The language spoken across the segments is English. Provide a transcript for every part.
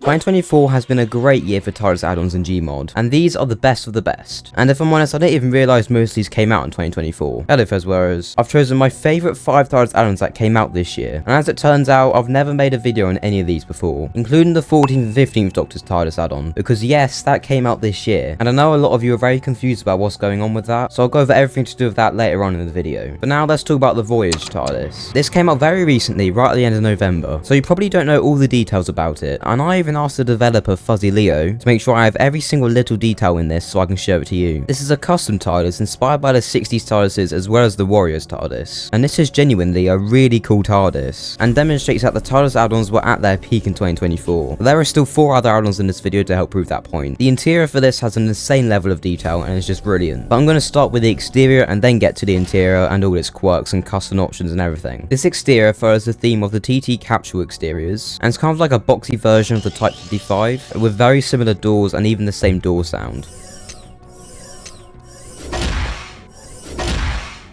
2024 has been a great year for TARDIS add-ons in Gmod, and these are the best of the best. And if I'm honest, I didn't even realise most of these came out in 2024. Hello Fezwearers. I've chosen my favourite 5 TARDIS add-ons that came out this year, and as it turns out, I've never made a video on any of these before, including the 14th and 15th Doctor's TARDIS add-on, because yes, that came out this year, and I know a lot of you are very confused about what's going on with that, so I'll go over everything to do with that later on in the video. But now let's talk about the Voyage TARDIS. This came out very recently, right at the end of November, so you probably don't know all the details about it, and I even asked the developer Fuzzy Leo to make sure I have every single little detail in this so I can show it to you. This is a custom TARDIS inspired by the 60s TARDISes as well as the Warriors TARDIS, and this is genuinely a really cool TARDIS, and demonstrates that the TARDIS add-ons were at their peak in 2024. But there are still 4 other add-ons in this video to help prove that point. The interior for this has an insane level of detail and is just brilliant, but I'm going to start with the exterior and then get to the interior and all its quirks and custom options and everything. This exterior follows the theme of the TT Capsule exteriors, and it's kind of like a boxy version of the Type 55, with very similar doors and even the same door sound.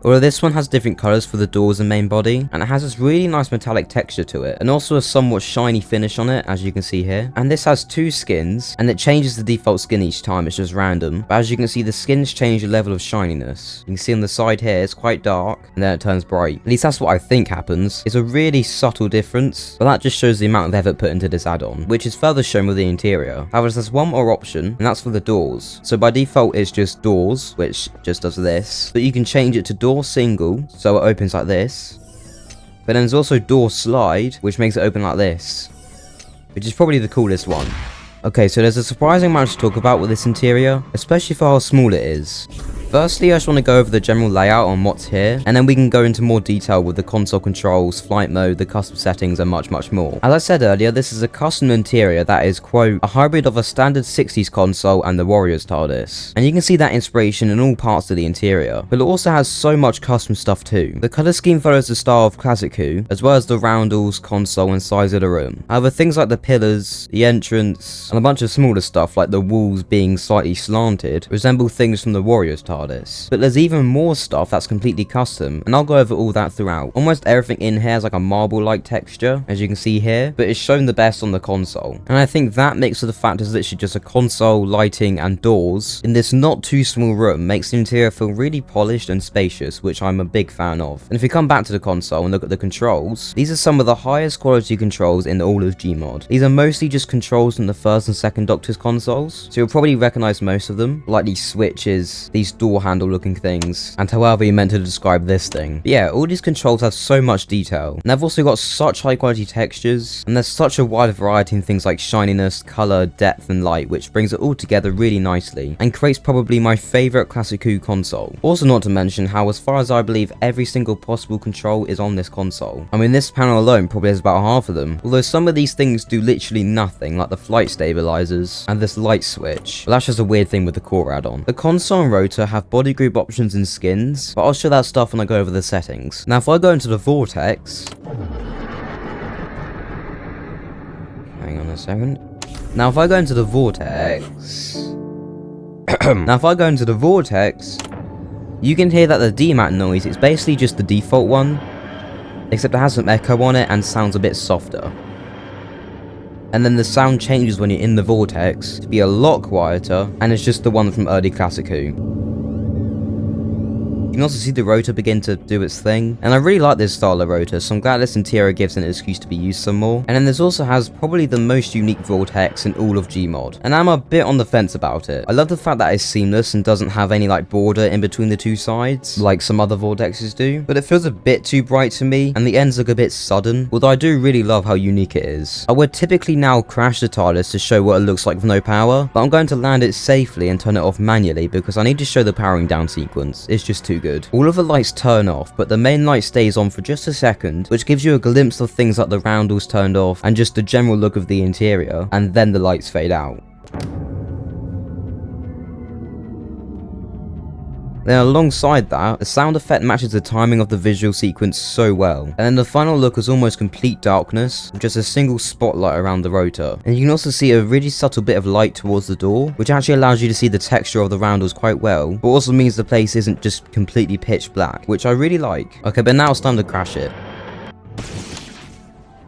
Although this one has different colours for the doors and main body, and it has this really nice metallic texture to it, and also a somewhat shiny finish on it, as you can see here. And this has 2 skins, and it changes the default skin each time, it's just random. But as you can see, the skins change the level of shininess. You can see on the side here, it's quite dark, and then it turns bright. At least that's what I think happens. It's a really subtle difference, but that just shows the amount of effort put into this add-on, which is further shown with the interior. However, there's one more option, and that's for the doors. So by default, it's just doors, which just does this, but you can change it to door single, so it opens like this, but then there's also door slide, which makes it open like this, which is probably the coolest one. Okay, so there's a surprising amount to talk about with this interior, especially for how small it is. Firstly, I just want to go over the general layout on what's here, and then we can go into more detail with the console controls, flight mode, the custom settings, and much more. As I said earlier, this is a custom interior that is, quote, a hybrid of a standard 60s console and the Warriors TARDIS. And you can see that inspiration in all parts of the interior, but it also has so much custom stuff too. The colour scheme follows the style of Classic Who, as well as the roundels, console, and size of the room. However, things like the pillars, the entrance, and a bunch of smaller stuff like the walls being slightly slanted resemble things from the Warriors TARDIS. But there's even more stuff that's completely custom, and I'll go over all that throughout. Almost everything in here has like a marble-like texture, as you can see here, but it's shown the best on the console. And I think that mix of the fact is literally just a console, lighting, and doors in this not too small room makes the interior feel really polished and spacious, which I'm a big fan of. And if we come back to the console and look at the controls, these are some of the highest quality controls in all of Gmod. These are mostly just controls from the 1st and 2nd Doctor's consoles, so you'll probably recognize most of them, like these switches, these door handle looking things, and however you meant to describe this thing. But yeah, all these controls have so much detail, and they've also got such high quality textures, and there's such a wide variety in things like shininess, colour, depth, and light, which brings it all together really nicely, and creates probably my favourite Classic Who console. Also not to mention how, as far as I believe, every single possible control is on this console. I mean, this panel alone probably has about half of them, although some of these things do literally nothing, like the flight stabilizers, and this light switch. But that's just a weird thing with the core add-on. The console and rotor have body group options and skins, but I'll show that stuff when I go over the settings. Now if I go into the vortex, hang on a second. Now if I go into the vortex, you can hear that the DMAT noise is basically just the default one, except it has some echo on it and sounds a bit softer. And then the sound changes when you're in the vortex to be a lot quieter, and it's just the one from early Classic Who. You can also see the rotor begin to do its thing, and I really like this style of rotor, so I'm glad this interior gives an excuse to be used some more. And then this also has probably the most unique vortex in all of Gmod, and I'm a bit on the fence about it. I love the fact that it's seamless and doesn't have any like border in between the 2 sides, like some other vortexes do, but it feels a bit too bright to me, and the ends look a bit sudden, although I do really love how unique it is. I would typically now crash the TARDIS to show what it looks like with no power, but I'm going to land it safely and turn it off manually because I need to show the powering down sequence. It's just too good. All of the lights turn off, but the main light stays on for just a second, which gives you a glimpse of things like the roundels turned off and just the general look of the interior, and then the lights fade out. Then alongside that, the sound effect matches the timing of the visual sequence so well. And then the final look is almost complete darkness, with just a single spotlight around the rotor. And you can also see a really subtle bit of light towards the door, which actually allows you to see the texture of the roundels quite well, but also means the place isn't just completely pitch black, which I really like. Okay, but now it's time to crash it.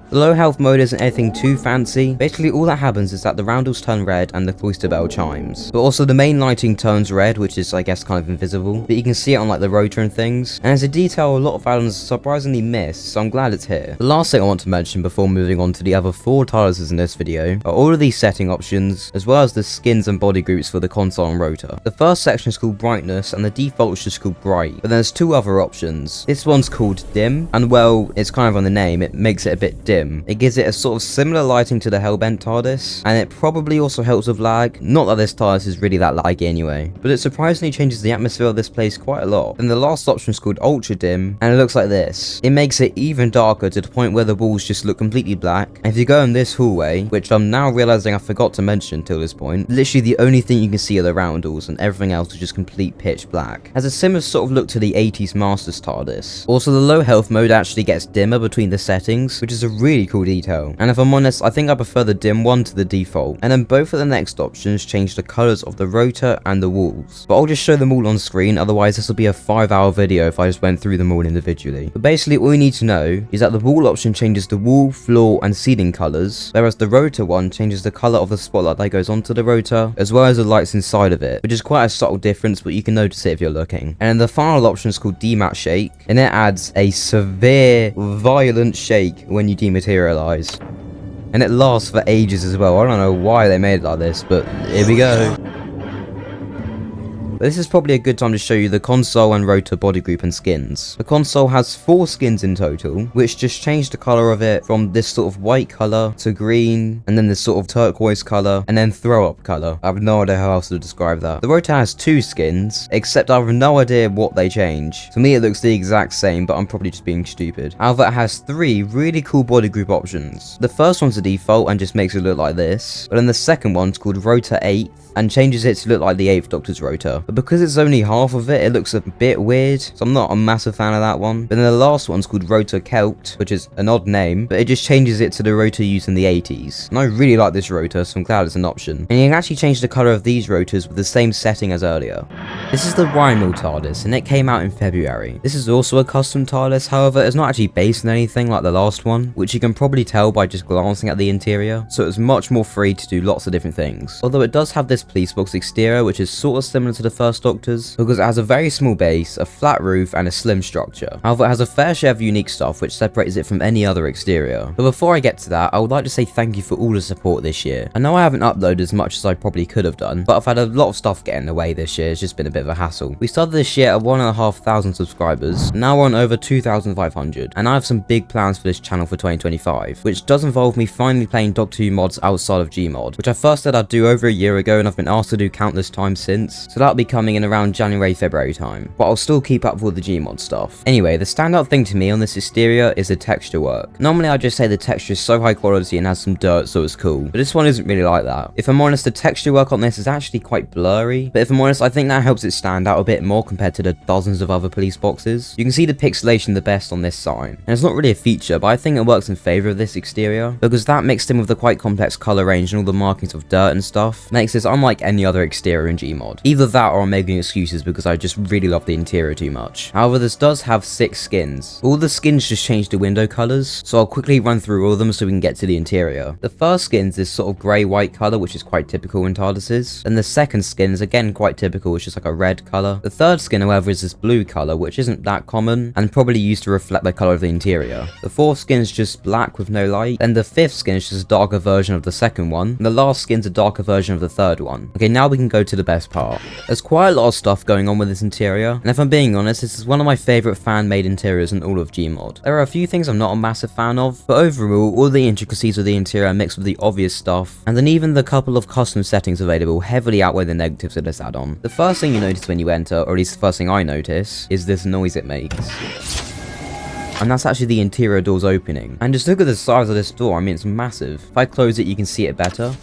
The low health mode isn't anything too fancy. Basically all that happens is that the roundels turn red and the cloister bell chimes. But also the main lighting turns red, which is I guess kind of invisible, but you can see it on like the rotor and things. And it's a detail a lot of Addons surprisingly miss, so I'm glad it's here. The last thing I want to mention before moving on to the other 4 TARDISes in this video are all of these setting options, as well as the skins and body groups for the console and rotor. The first section is called brightness and the default is just called bright, but then there's 2 other options. This one's called dim, and well, it's kind of on the name, it makes it a bit dim. It gives it a sort of similar lighting to the Hellbent TARDIS, and it probably also helps with lag. Not that this TARDIS is really that laggy anyway, but it surprisingly changes the atmosphere of this place quite a lot. Then the last option is called ultra dim, and it looks like this. It makes it even darker to the point where the walls just look completely black. And if you go in this hallway, which I'm now realizing I forgot to mention until this point, literally the only thing you can see are the roundels, and everything else is just complete pitch black. Has a similar sort of look to the 80s Masters TARDIS. Also the low health mode actually gets dimmer between the settings, which is a really cool detail. And if I'm honest, I think I prefer the dim one to the default. And then both of the next options change the colors of the rotor and the walls. But I'll just show them all on screen, otherwise this will be a 5-hour video if I just went through them all individually. But basically all you need to know is that the wall option changes the wall, floor and ceiling colors, whereas the rotor one changes the color of the spotlight that goes onto the rotor, as well as the lights inside of it, which is quite a subtle difference, but you can notice it if you're looking. And then the final option is called demat shake, and it adds a severe, violent shake when you dematerialize. And it lasts for ages as well. I don't know why they made it like this, but here we go. But this is probably a good time to show you the console and rotor body group and skins. The console has 4 skins in total, which just change the color of it from this sort of white color to green, and then this sort of turquoise color, and then throw up color. I have no idea how else to describe that. The rotor has 2 skins, except I have no idea what they change. To me it looks the exact same, but I'm probably just being stupid. However, it has 3 really cool body group options. The first one's a default and just makes it look like this, but then the second one's called Rotor 8 and changes it to look like the 8th Doctor's rotor. But because it's only half of it, it looks a bit weird, so I'm not a massive fan of that one. But then the last one's called Rotor Celt, which is an odd name, but it just changes it to the rotor used in the 80s. And I really like this rotor, so I'm glad it's an option. And you can actually change the color of these rotors with the same setting as earlier. This is the Rymill TARDIS, and it came out in February. This is also a custom TARDIS, however, it's not actually based on anything like the last one, which you can probably tell by just glancing at the interior, so it's much more free to do lots of different things. Although it does have this police box exterior, which is sort of similar to the first Doctor's, because it has a very small base, a flat roof, and a slim structure. However, it has a fair share of unique stuff, which separates it from any other exterior. But before I get to that, I would like to say thank you for all the support this year. I know I haven't uploaded as much as I probably could have done, but I've had a lot of stuff get in the way this year. It's just been a bit of a hassle. We started this year at 1,500 subscribers, now we're on over 2,500, and I have some big plans for this channel for 2025, which does involve me finally playing Doctor Who mods outside of Gmod, which I first said I'd do over a year ago, and I've been asked to do countless times since, so that'll be coming in around January, February time, but I'll still keep up with all the Gmod stuff. Anyway, the standout thing to me on this exterior is the texture work. Normally I just say the texture is so high quality and has some dirt, so it's cool, but this one isn't really like that. If I'm honest, the texture work on this is actually quite blurry, but if I'm honest, I think that helps it stand out a bit more compared to the dozens of other police boxes. You can see the pixelation the best on this sign, and it's not really a feature, but I think it works in favour of this exterior, because that mixed in with the quite complex colour range and all the markings of dirt and stuff, makes this unlike any other exterior in Gmod. Either that or I'm making excuses because I just really love the interior too much. However, this does have 6 skins. All the skins just change the window colours, so I'll quickly run through all of them so we can get to the interior. The first skin is this sort of grey-white colour, which is quite typical in TARDISes, and the second skin is again quite typical, which is like a red colour. The third skin, however, is this blue colour, which isn't that common, and probably used to reflect the colour of the interior. The fourth skin is just black with no light, and the fifth skin is just a darker version of the second one, and the last skin's a darker version of the third one. Okay, now we can go to the best part. There's quite a lot of stuff going on with this interior, and if I'm being honest, this is one of my favourite fan-made interiors in all of Gmod. There are a few things I'm not a massive fan of, but overall, all the intricacies of the interior mixed with the obvious stuff, and then even the couple of custom settings available heavily outweigh the negatives of this add-on. The first thing you notice when you enter, or at least the first thing I notice, is this noise it makes. And that's actually the interior doors opening. And just look at the size of this door, I mean it's massive. If I close it, you can see it better.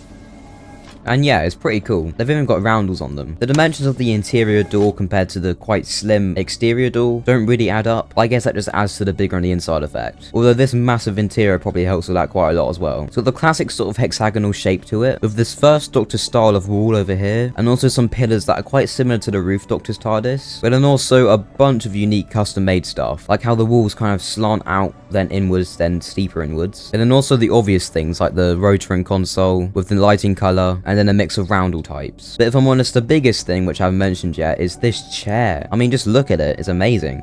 And yeah, it's pretty cool. They've even got roundels on them. The dimensions of the interior door compared to the quite slim exterior door don't really add up. I guess that just adds to the bigger on the inside effect. Although this massive interior probably helps with that quite a lot as well. So the classic sort of hexagonal shape to it, with this first Doctor style of wall over here, and also some pillars that are quite similar to the roof Doctor's TARDIS, but then also a bunch of unique custom made stuff, like how the walls kind of slant out, then inwards, then steeper inwards. And then also the obvious things like the rotor and console with the lighting color, and then a mix of roundel types. But if I'm honest, the biggest thing, which I haven't mentioned yet, is this chair. I mean, just look at it, it's amazing.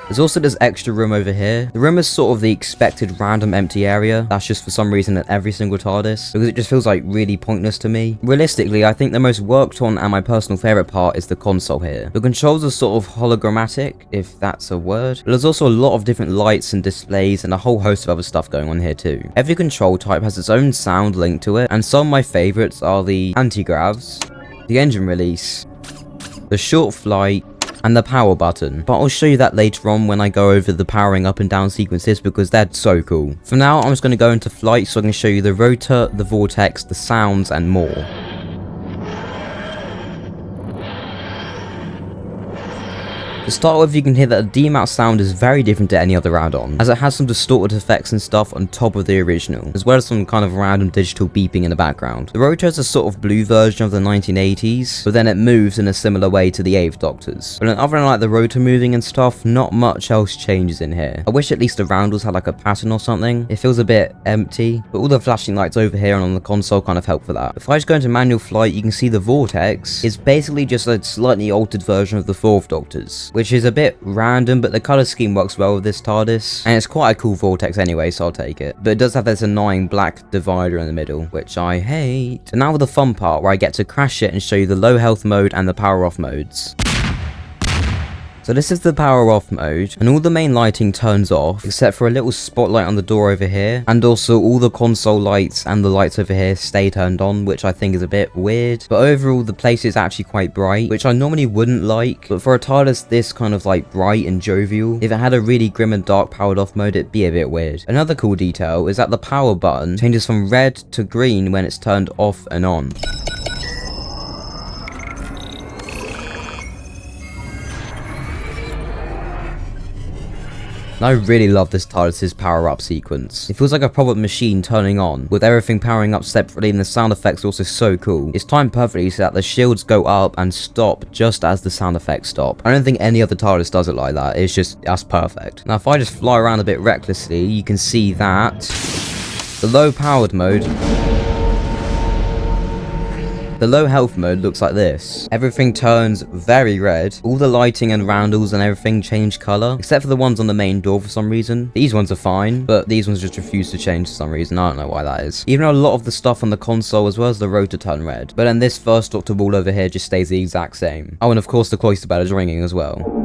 There's also this extra room over here. The room is sort of the expected random empty area. That's just for some reason in every single TARDIS, because it just feels like really pointless to me. Realistically, I think the most worked on and my personal favorite part is the console here. The controls are sort of hologrammatic, if that's a word. But there's also a lot of different lights and displays and a whole host of other stuff going on here too. Every control type has its own sound linked to it, and some of my favorites are the anti-gravs, the engine release, the short flight, and the power button, but I'll show you that later on when I go over the powering up and down sequences, because they're so cool. For now, I'm just going to go into flight so I can show you the rotor, the vortex, the sounds, and more. To start with, you can hear that the demount sound is very different to any other add-on, as it has some distorted effects and stuff on top of the original, as well as some kind of random digital beeping in the background. The Rotor is a sort of blue version of the 1980s, but then it moves in a similar way to the 8th Doctors. But other than like the rotor moving and stuff, not much else changes in here. I wish at least the roundels had like a pattern or something. It feels a bit empty, but all the flashing lights over here and on the console kind of help for that. If I just go into manual flight, you can see the vortex is basically just a slightly altered version of the 4th Doctors, which is a bit random, but the color scheme works well with this TARDIS, and it's quite a cool vortex anyway, so I'll take it. But it does have this annoying black divider in the middle, which I hate. And now with the fun part, where I get to crash it and show you the low health mode and the power off modes. So this is the power off mode, and all the main lighting turns off, except for a little spotlight on the door over here, and also all the console lights and the lights over here stay turned on, which I think is a bit weird. But overall, the place is actually quite bright, which I normally wouldn't like, but for a TARDIS this kind of like bright and jovial, if it had a really grim and dark powered off mode, it'd be a bit weird. Another cool detail is that the power button changes from red to green when it's turned off and on. I really love this TARDIS's power up sequence. It feels like a proper machine turning on, with everything powering up separately, and the sound effects are also so cool. It's timed perfectly so that the shields go up and stop just as the sound effects stop. I don't think any other TARDIS does it like that. It's just, that's perfect. Now if I just fly around a bit recklessly, you can see that the low powered mode, the low health mode looks like this. Everything turns very red. All the lighting and roundels and everything change color, except for the ones on the main door for some reason. These ones are fine, but these ones just refuse to change for some reason. I don't know why that is. Even though a lot of the stuff on the console as well as the rotor turn red. But then this first Doctor wall over here just stays the exact same. Oh, and of course the cloister bell is ringing as well.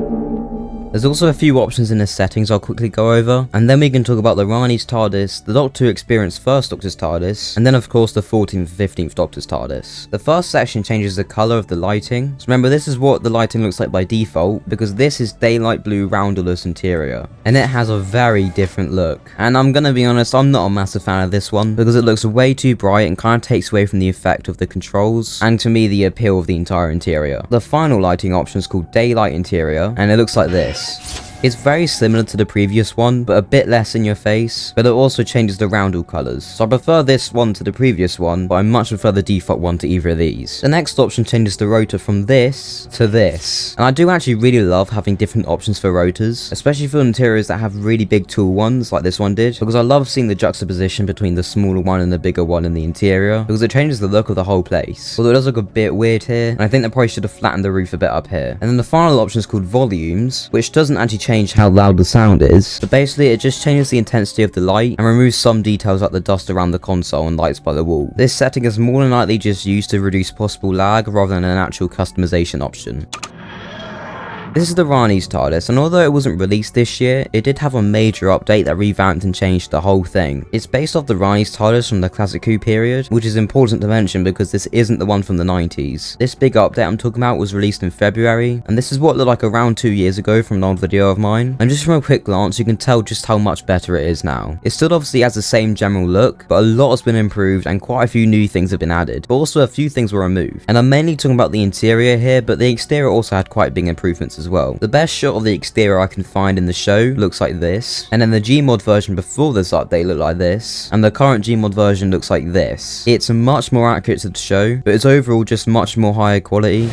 There's also a few options in the settings I'll quickly go over, and then we can talk about the Rani TARDIS, the Doctor who experienced first Doctor's TARDIS, and then of course the 14th and 15th Doctor's TARDIS. The first section changes the colour of the lighting. So remember, this is what the lighting looks like by default, because this is daylight blue roundelless interior, and it has a very different look. And I'm gonna be honest, I'm not a massive fan of this one, because it looks way too bright and kind of takes away from the effect of the controls, and to me the appeal of the entire interior. The final lighting option is called daylight interior, and it looks like this. It's very similar to the previous one, but a bit less in your face, but it also changes the roundel colours. So I prefer this one to the previous one, but I much prefer the default one to either of these. The next option changes the rotor from this to this, and I do actually really love having different options for rotors, especially for interiors that have really big tall ones like this one did, because I love seeing the juxtaposition between the smaller one and the bigger one in the interior, because it changes the look of the whole place. Although it does look a bit weird here, and I think they probably should have flattened the roof a bit up here. And then the final option is called volumes, which doesn't actually change how loud the sound is, but basically it just changes the intensity of the light and removes some details like the dust around the console and lights by the wall. This setting is more than likely just used to reduce possible lag rather than an actual customization option. This is the Rani TARDIS, and although it wasn't released this year, it did have a major update that revamped and changed the whole thing. It's based off the Rani TARDIS from the Classic Who period, which is important to mention because this isn't the one from the 90s. This big update I'm talking about was released in February, and this is what looked like around 2 years ago from an old video of mine, and just from a quick glance you can tell just how much better it is now. It still obviously has the same general look, but a lot has been improved and quite a few new things have been added, but also a few things were removed. And I'm mainly talking about the interior here, but the exterior also had quite big improvements as well. The best shot of the exterior I can find in the show looks like this, and then the Gmod version before this update looked like this, and the current Gmod version looks like this. It's much more accurate to the show, but it's overall just much more higher quality.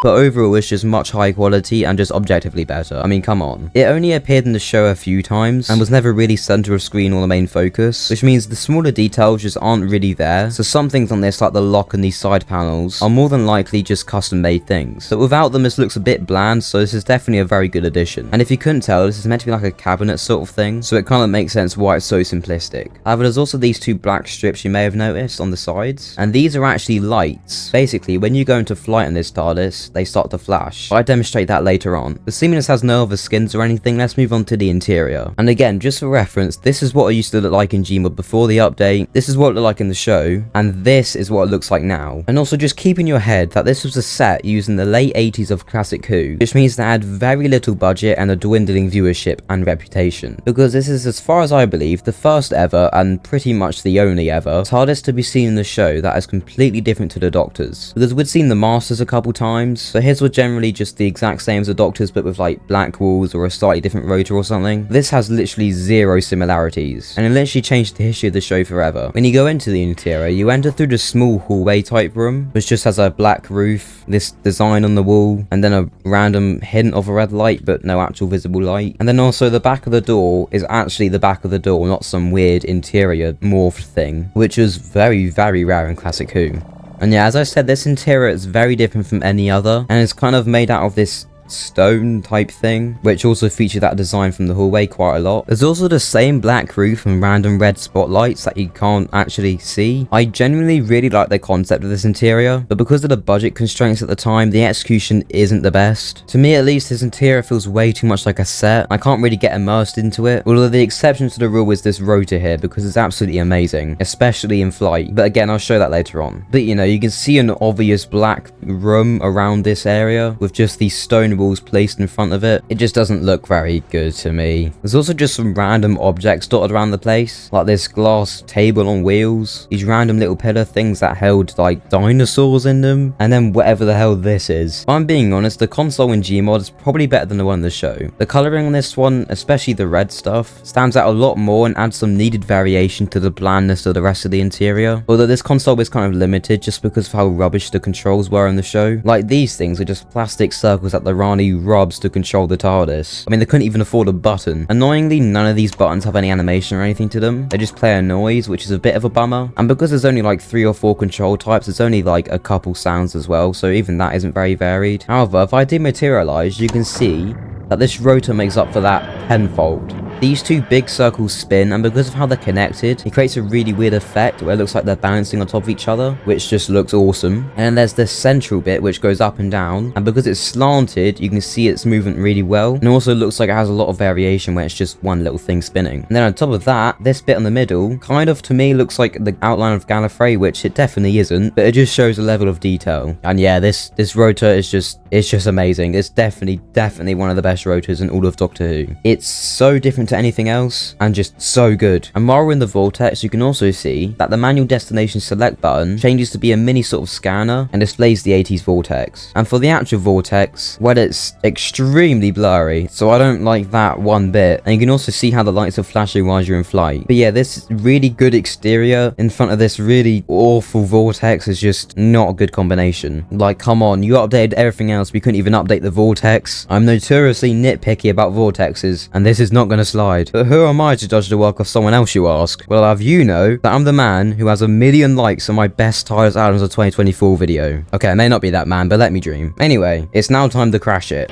But overall it's just much higher quality and just objectively better. I mean, come on. It only appeared in the show a few times and was never really center of screen or the main focus, which means the smaller details just aren't really there. So some things on this, like the lock and these side panels, are more than likely just custom made things. But without them this looks a bit bland, so this is definitely a very good addition. And if you couldn't tell, this is meant to be like a cabinet sort of thing, so it kind of makes sense why it's so simplistic. However, there's also these two black strips you may have noticed on the sides, and these are actually lights. Basically, when you go into flight in this TARDIS, they start to flash, but I demonstrate that later on. The Seaminus has no other skins or anything. Let's move on to the interior. And again, just for reference, this is what it used to look like in Gmod before the update, this is what it looked like in the show, and this is what it looks like now. And also just keep in your head that this was a set used in the late 80s of Classic Who, which means they had very little budget and a dwindling viewership and reputation, because this is, as far as I believe, the first ever and pretty much the only ever TARDIS to be seen in the show that is completely different to the Doctors, because we'd seen the Masters a couple times, but his were generally just the exact same as the Doctors but with like black walls or a slightly different rotor or something. This has literally zero similarities, and it literally changed the history of the show forever. When you go into the interior, you enter through the small hallway type room, which just has a black roof, this design on the wall, and then a random hint of a red light but no actual visible light. And then also the back of the door is actually the back of the door, not some weird interior morphed thing, which is very, very rare in Classic Who. And yeah, as I said, this interior is very different from any other, and it's kind of made out of this stone type thing, which also featured that design from the hallway quite a lot. There's also the same black roof and random red spotlights that you can't actually see. I genuinely really like the concept of this interior, but because of the budget constraints at the time, the execution isn't the best. To me at least, this interior feels way too much like a set. I can't really get immersed into it, although the exception to the rule is this rotor here, because it's absolutely amazing, especially in flight. But again, I'll show that later on. But you know, you can see an obvious black room around this area with just these stone walls placed in front of it. It just doesn't look very good to me. There's also just some random objects dotted around the place, like this glass table on wheels, these random little pillar things that held like dinosaurs in them, and then whatever the hell this is. If I'm being honest, the console in Gmod is probably better than the one in the show. The colouring on this one, especially the red stuff, stands out a lot more and adds some needed variation to the blandness of the rest of the interior, although this console is kind of limited just because of how rubbish the controls were in the show. Like, these things are just plastic circles that the Rani rubs to control the TARDIS. I mean, they couldn't even afford a button. Annoyingly, none of these buttons have any animation or anything to them. They just play a noise, which is a bit of a bummer. And because there's only like 3 or 4 control types, there's only like a couple sounds as well, so even that isn't very varied. However, if I dematerialize, you can see that this rotor makes up for that tenfold. These two big circles spin, and because of how they're connected, it creates a really weird effect where it looks like they're bouncing on top of each other, which just looks awesome. And then there's this central bit which goes up and down, and because it's slanted, you can see its movement really well, and it also looks like it has a lot of variation where it's just one little thing spinning. And then on top of that, this bit in the middle kind of to me looks like the outline of Gallifrey, which it definitely isn't, but it just shows a level of detail. And yeah, this rotor is just amazing. It's definitely one of the best rotors in all of Doctor Who. It's so different to anything else and just so good. And while we're in the vortex, you can also see that the manual destination select button changes to be a mini sort of scanner and displays the 80s vortex. And for the actual vortex, well, it's extremely blurry, so I don't like that one bit. And you can also see how the lights are flashing while you're in flight. But yeah, this really good exterior in front of this really awful vortex is just not a good combination. Like, come on, you updated everything else, we couldn't even update the vortex. I'm notoriously nitpicky about vortexes, and this is not going to slide. But who am I to judge the work of someone else, you ask? Well, I'll have you know that I'm the man who has 1 million likes on my best TARDIS Addons of 2024 video. Okay, I may not be that man, but let me dream. Anyway, it's now time to crash it.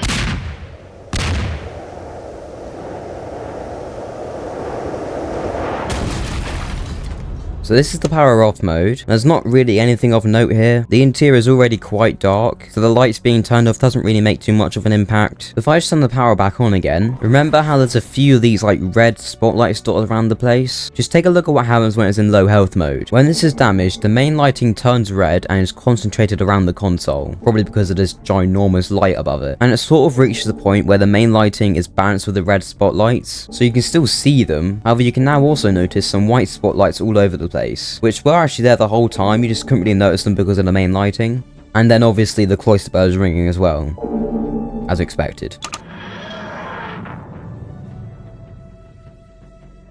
So this is the power off mode. There's not really anything of note here. The interior is already quite dark, so the lights being turned off doesn't really make too much of an impact. If I just turn the power back on again, remember how there's a few of these like red spotlights dotted around the place? Just take a look at what happens when it's in low health mode. When this is damaged, the main lighting turns red and is concentrated around the console, probably because of this ginormous light above it. And it sort of reaches a point where the main lighting is balanced with the red spotlights, so you can still see them. However, you can now also notice some white spotlights all over the place, which were actually there the whole time, you just couldn't really notice them because of the main lighting. And then obviously the cloister bell is ringing as well, as expected.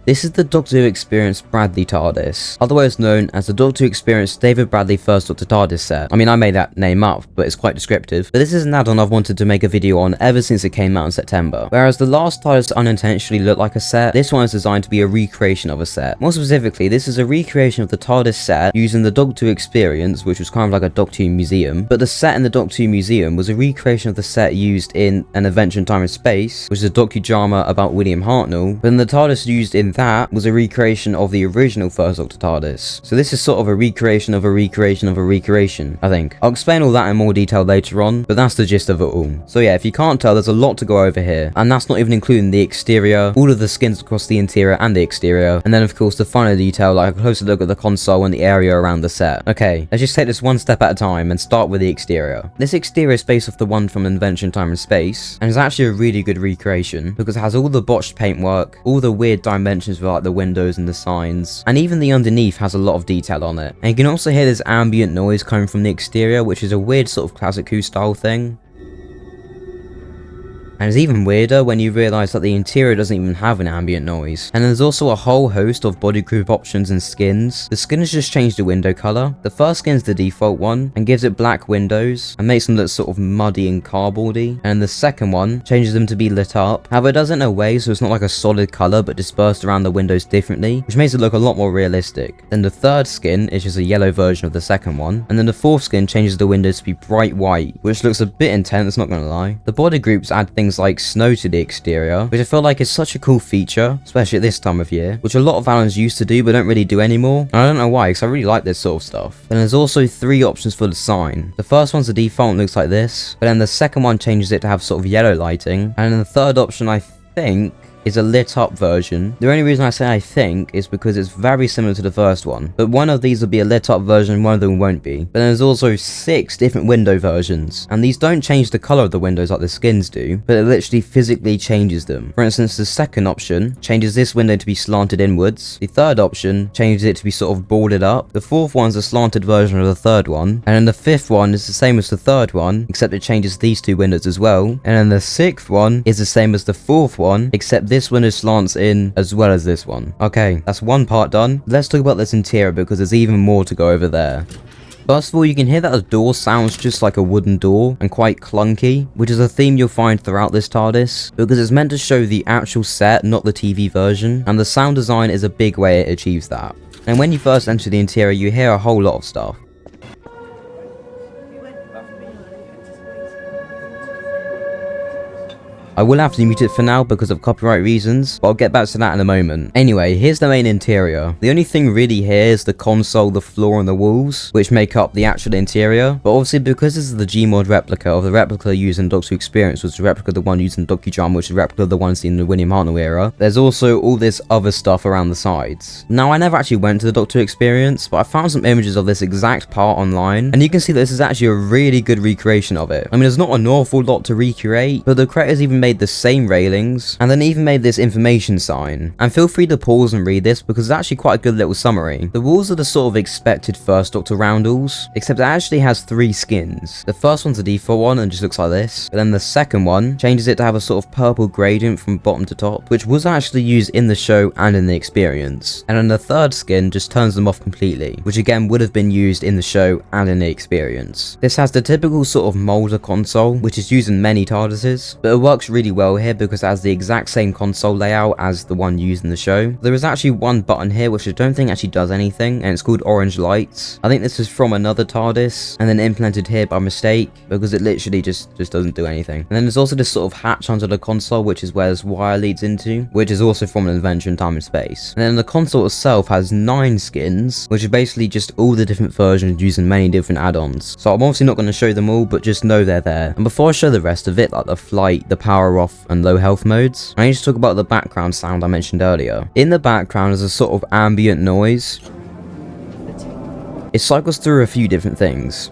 This is the Doctor Who Experienced Bradley TARDIS, otherwise known as the Doctor Who Experienced David Bradley First Doctor TARDIS set. I mean, I made that name up, but it's quite descriptive. But this is an add-on I've wanted to make a video on ever since it came out in September. Whereas the last TARDIS unintentionally looked like a set, this one is designed to be a recreation of a set. More specifically, this is a recreation of the TARDIS set using the Doctor Who Experience, which was kind of like a Doctor Who museum. But the set in the Doctor Who museum was a recreation of the set used in An Adventure in Time and Space, which is a docudrama about William Hartnell. But then the TARDIS used in that was a recreation of the original First Doctor TARDIS. So this is sort of a recreation of a recreation of a recreation, I think. I'll explain all that in more detail later on, but that's the gist of it all. So yeah, if you can't tell, there's a lot to go over here, and that's not even including the exterior, all of the skins across the interior and the exterior, and then of course the final detail like a closer look at the console and the area around the set. Okay, let's just take this one step at a time and start with the exterior. This exterior is based off the one from An Adventure in Time and Space, and is actually a really good recreation because it has all the botched paintwork, all the weird dimensions with like the windows and the signs, and even the underneath has a lot of detail on it. And you can also hear this ambient noise coming from the exterior, which is a weird sort of classic Who style thing. And it's even weirder when you realise that the interior doesn't even have an ambient noise. And there's also a whole host of body group options and skins. The skin has just changed the window colour. The first skin is the default one and gives it black windows and makes them look sort of muddy and cardboardy. And the second one changes them to be lit up. However, it does it in a way so it's not like a solid colour but dispersed around the windows differently, which makes it look a lot more realistic. Then the third skin is just a yellow version of the second one. And then the fourth skin changes the windows to be bright white, which looks a bit intense, not gonna lie. The body groups add things like snow to the exterior, which I feel like is such a cool feature, especially at this time of year, which a lot of Addons used to do but don't really do anymore. And I don't know why, because I really like this sort of stuff. Then there's also 3 options for the sign. The first one's the default and looks like this, but then the second one changes it to have sort of yellow lighting, and then the third option I think is a lit up version. The only reason I say I think is because it's very similar to the first one, but one of these will be a lit up version, one of them won't be. But there's also 6 different window versions, and these don't change the colour of the windows like the skins do, but it literally physically changes them. For instance, the second option changes this window to be slanted inwards, the third option changes it to be sort of boarded up, the fourth one's a slanted version of the third one, and then the fifth one is the same as the third one, except it changes these 2 windows as well, and then the sixth one is the same as the fourth one, except this window slants in as well as this one. Okay, that's one part done. Let's talk about this interior because there's even more to go over there. First of all, you can hear that the door sounds just like a wooden door and quite clunky, which is a theme you'll find throughout this TARDIS, because it's meant to show the actual set, not the TV version, and the sound design is a big way it achieves that. And when you first enter the interior, you hear a whole lot of stuff. I will have to mute it for now because of copyright reasons, but I'll get back to that in a moment. Anyway, here's the main interior. The only thing really here is the console, the floor and the walls, which make up the actual interior. But obviously because this is the Gmod replica of the replica used in Doctor Who Experience, which is the replica of the one used in docudrama, which is a replica of the one seen in the William Hartnell era, there's also all this other stuff around the sides. Now, I never actually went to the Doctor Who Experience, but I found some images of this exact part online, and you can see that this is actually a really good recreation of it. I mean, there's not an awful lot to recreate, but the creators even made the same railings, and then even made this information sign. And feel free to pause and read this because it's actually quite a good little summary. The walls are the sort of expected First Doctor roundels, except it actually has 3 skins. The first one's the default one and just looks like this, but then the second one changes it to have a sort of purple gradient from bottom to top, which was actually used in the show and in the experience. And then the third skin just turns them off completely, which again would have been used in the show and in the experience. This has the typical sort of molder console, which is used in many TARDISes, but it works really well here because it has the exact same console layout as the one used in the show. There is actually one button here which I don't think actually does anything, and it's called orange lights. I think this is from another TARDIS and then implemented here by mistake because it literally just doesn't do anything. And then there's also this sort of hatch under the console, which is where this wire leads into, which is also from an adventure in time and space. And then the console itself has 9 skins, which are basically just all the different versions using many different add-ons. So I'm obviously not going to show them all, but just know they're there. And before I show the rest of it, like the flight, the power off, and low health modes, I need to talk about the background sound I mentioned earlier. In the background is a sort of ambient noise. It cycles through a few different things,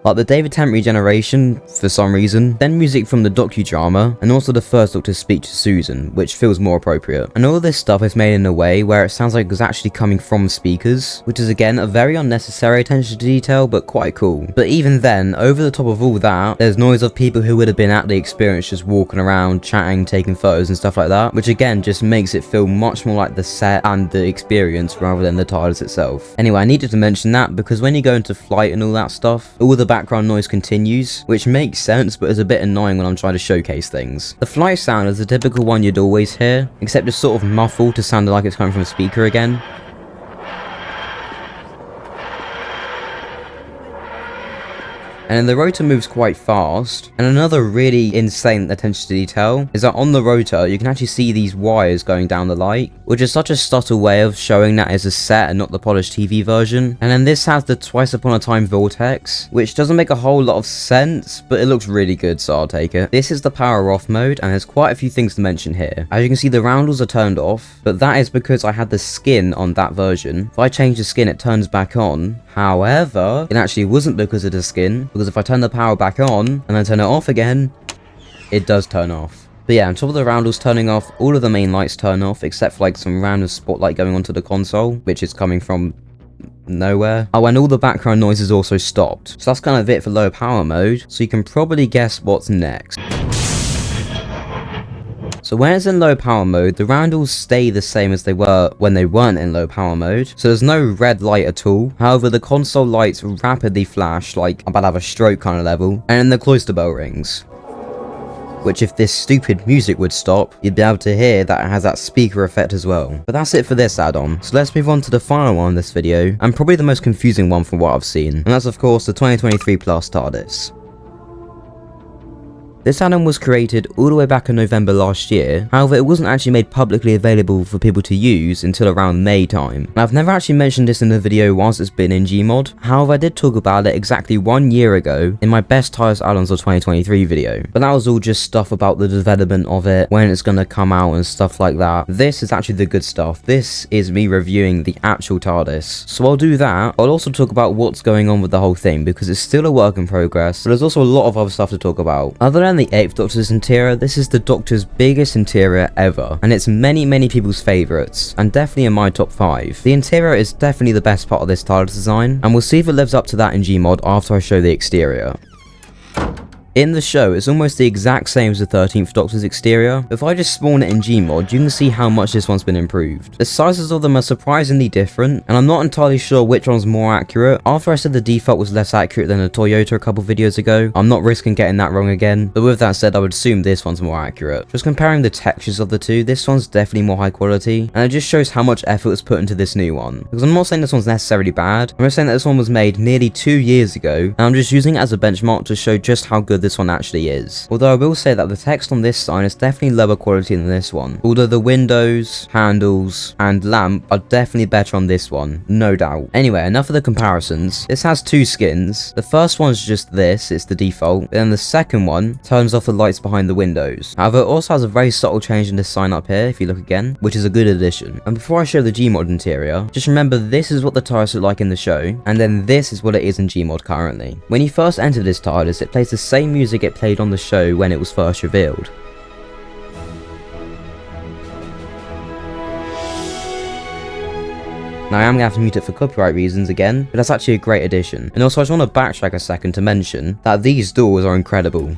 like the David Tennant regeneration for some reason, then music from the docudrama, and also the first Doctor's speech to Susan, which feels more appropriate. And all of this stuff is made in a way where it sounds like it's actually coming from speakers, which is again a very unnecessary attention to detail, but quite cool. But even then, over the top of all that, there's noise of people who would have been at the experience just walking around, chatting, taking photos and stuff like that, which again just makes it feel much more like the set and the experience rather than the TARDIS itself. Anyway, I needed to mention that because when you go into flight and all that stuff, all the background noise continues, which makes sense but is a bit annoying when I'm trying to showcase things. The flight sound is the typical one you'd always hear, except it's sort of muffled to sound like it's coming from a speaker again. And then the rotor moves quite fast. And another really insane attention to detail is that on the rotor you can actually see these wires going down the light, which is such a subtle way of showing that it's a set and not the polished TV version. And then this has the Twice Upon a Time vortex, which doesn't make a whole lot of sense, but it looks really good, so I'll take it. This is the power off mode, and there's quite a few things to mention here. As you can see, the roundels are turned off, but that is because I had the skin on that version. If I change the skin, it turns back on. However, it actually wasn't because of the skin, because if I turn the power back on and then turn it off again, it does turn off. But yeah, on top of the roundels turning off, all of the main lights turn off, except for like some random spotlight going onto the console, which is coming from nowhere. Oh, and all the background noise is also stopped. So that's kind of it for low power mode, so you can probably guess what's next. So when it's in low power mode, the roundels stay the same as they were when they weren't in low power mode, so there's no red light at all. However, the console lights rapidly flash like I'm about to have a stroke kind of level, and then the cloister bell rings, which if this stupid music would stop, you'd be able to hear that it has that speaker effect as well. But that's it for this add-on, so let's move on to the final one in this video, and probably the most confusing one from what I've seen, and that's of course the 2023 Plus TARDIS. This add-on was created all the way back in November last year, however it wasn't actually made publicly available for people to use until around May time. And I've never actually mentioned this in the video whilst it's been in Gmod, however I did talk about it exactly 1 year ago in my best TARDIS add-ons of 2023 video. But that was all just stuff about the development of it, when it's gonna come out and stuff like that. This is actually the good stuff. This is me reviewing the actual TARDIS. So I'll do that. I'll also talk about what's going on with the whole thing because it's still a work in progress, but there's also a lot of other stuff to talk about. Other than the 8th Doctor's interior, this is the Doctor's biggest interior ever, and it's many people's favourites, and definitely in my top 5. The interior is definitely the best part of this TARDIS design, and we'll see if it lives up to that in Gmod after I show the exterior. In the show, it's almost the exact same as the 13th Doctor's exterior. If I just spawn it in Gmod, you can see how much this one's been improved. The sizes of them are surprisingly different, and I'm not entirely sure which one's more accurate. After I said the default was less accurate than the Toyota a couple videos ago, I'm not risking getting that wrong again, but with that said, I would assume this one's more accurate. Just comparing the textures of the two, this one's definitely more high quality, and it just shows how much effort was put into this new one. Because I'm not saying this one's necessarily bad, I'm just saying that this one was made nearly 2 years ago, and I'm just using it as a benchmark to show just how good this one actually is. Although I will say that the text on this sign is definitely lower quality than this one. Although the windows, handles, and lamp are definitely better on this one, no doubt. Anyway, enough of the comparisons. This has 2 skins. The first one's just this, it's the default, and then the second one turns off the lights behind the windows. However, it also has a very subtle change in this sign up here, if you look again, which is a good addition. And before I show the Gmod interior, just remember this is what the TARDIS look like in the show, and then this is what it is in Gmod currently. When you first enter this TARDIS, it plays the same music it played on the show when it was first revealed. Now I am going to have to mute it for copyright reasons again, but that's actually a great addition. And also I just want to backtrack a second to mention that these doors are incredible.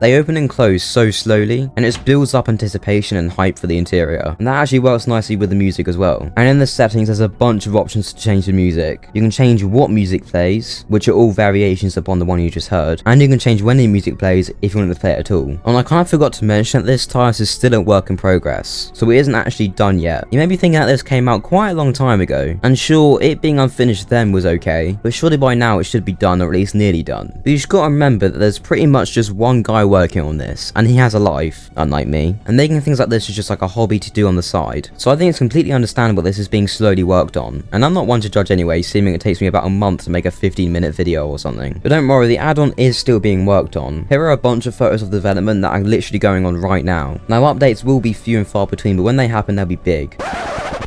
They open and close so slowly, and it just builds up anticipation and hype for the interior. And that actually works nicely with the music as well. And in the settings, there's a bunch of options to change the music. You can change what music plays, which are all variations upon the one you just heard, and you can change when the music plays if you want to play it at all. And I kind of forgot to mention that this TARDIS is still a work in progress, so it isn't actually done yet. You may be thinking that this came out quite a long time ago, and sure, it being unfinished then was okay, but surely by now it should be done, or at least nearly done. But you just gotta remember that there's pretty much just one guy working on this, and he has a life, unlike me, and making things like this is just like a hobby to do on the side. So I think it's completely understandable this is being slowly worked on, and I'm not one to judge anyway, seeming it takes me about a month to make a 15-minute video or something. But don't worry, the add-on is still being worked on. Here are a bunch of photos of development that are literally going on right now. Now updates will be few and far between, but when they happen they'll be big.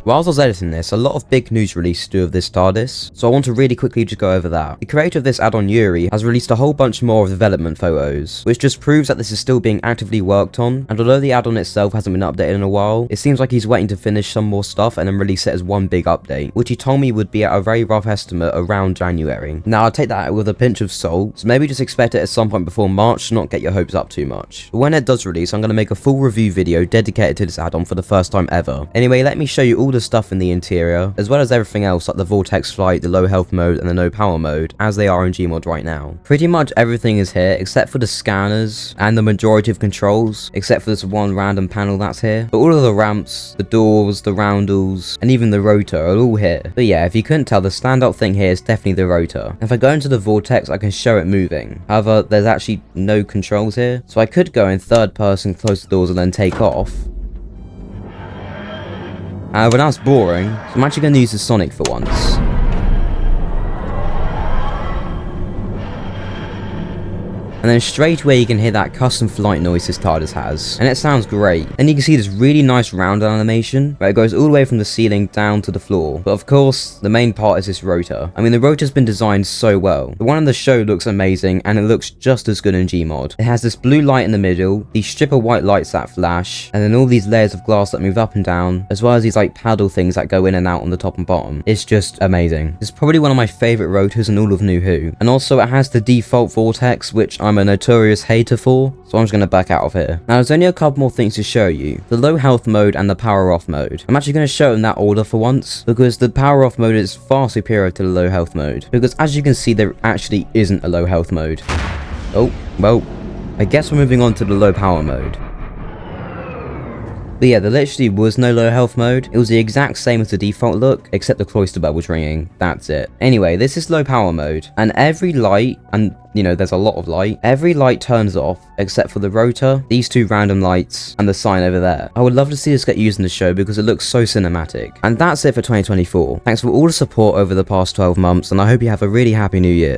Whilst I was editing this, a lot of big news released to do with this TARDIS, so I want to really quickly just go over that. The creator of this add-on, Yuri, has released a whole bunch more of development photos, which just proves that this is still being actively worked on, and although the add-on itself hasn't been updated in a while, it seems like he's waiting to finish some more stuff and then release it as one big update, which he told me would be at a very rough estimate around January. Now I'll take that with a pinch of salt, so maybe just expect it at some point before March to not get your hopes up too much. But when it does release, I'm going to make a full review video dedicated to this add-on for the first time ever. Anyway, let me show you all the stuff in the interior, as well as everything else like the vortex flight, the low health mode, and the no power mode, as they are in Gmod right now. Pretty much everything is here, except for the scanners, and the majority of controls, except for this one random panel that's here. But all of the ramps, the doors, the roundels, and even the rotor are all here. But yeah, if you couldn't tell, the standout thing here is definitely the rotor. If I go into the vortex, I can show it moving. However, there's actually no controls here, so I could go in third person, close the doors, and then take off. But that's boring, so I'm actually going to use the Sonic for once. And then straight away you can hear that custom flight noise this TARDIS has, and it sounds great. And you can see this really nice roundel animation, where it goes all the way from the ceiling down to the floor. But of course, the main part is this rotor. I mean, the rotor's been designed so well. The one on the show looks amazing, and it looks just as good in Gmod. It has this blue light in the middle, these strip of white lights that flash, and then all these layers of glass that move up and down, as well as these like paddle things that go in and out on the top and bottom. It's just amazing. It's probably one of my favorite rotors in all of New Who. And also it has the default vortex, which I'm a notorious hater for, so I'm just going to back out of here. Now there's only a couple more things to show you. The low health mode and the power off mode. I'm actually going to show in that order for once, because the power off mode is far superior to the low health mode, because as you can see there actually isn't a low health mode. Oh, well, I guess we're moving on to the low power mode. But yeah, there literally was no low health mode. It was the exact same as the default look, except the cloister bell was ringing. That's it. Anyway, this is low power mode, and every light, and you know, there's a lot of light, every light turns off except for the rotor, these two random lights, and the sign over there. I would love to see this get used in the show because it looks so cinematic. And that's it for 2024. Thanks for all the support over the past 12 months, and I hope you have a really happy new year.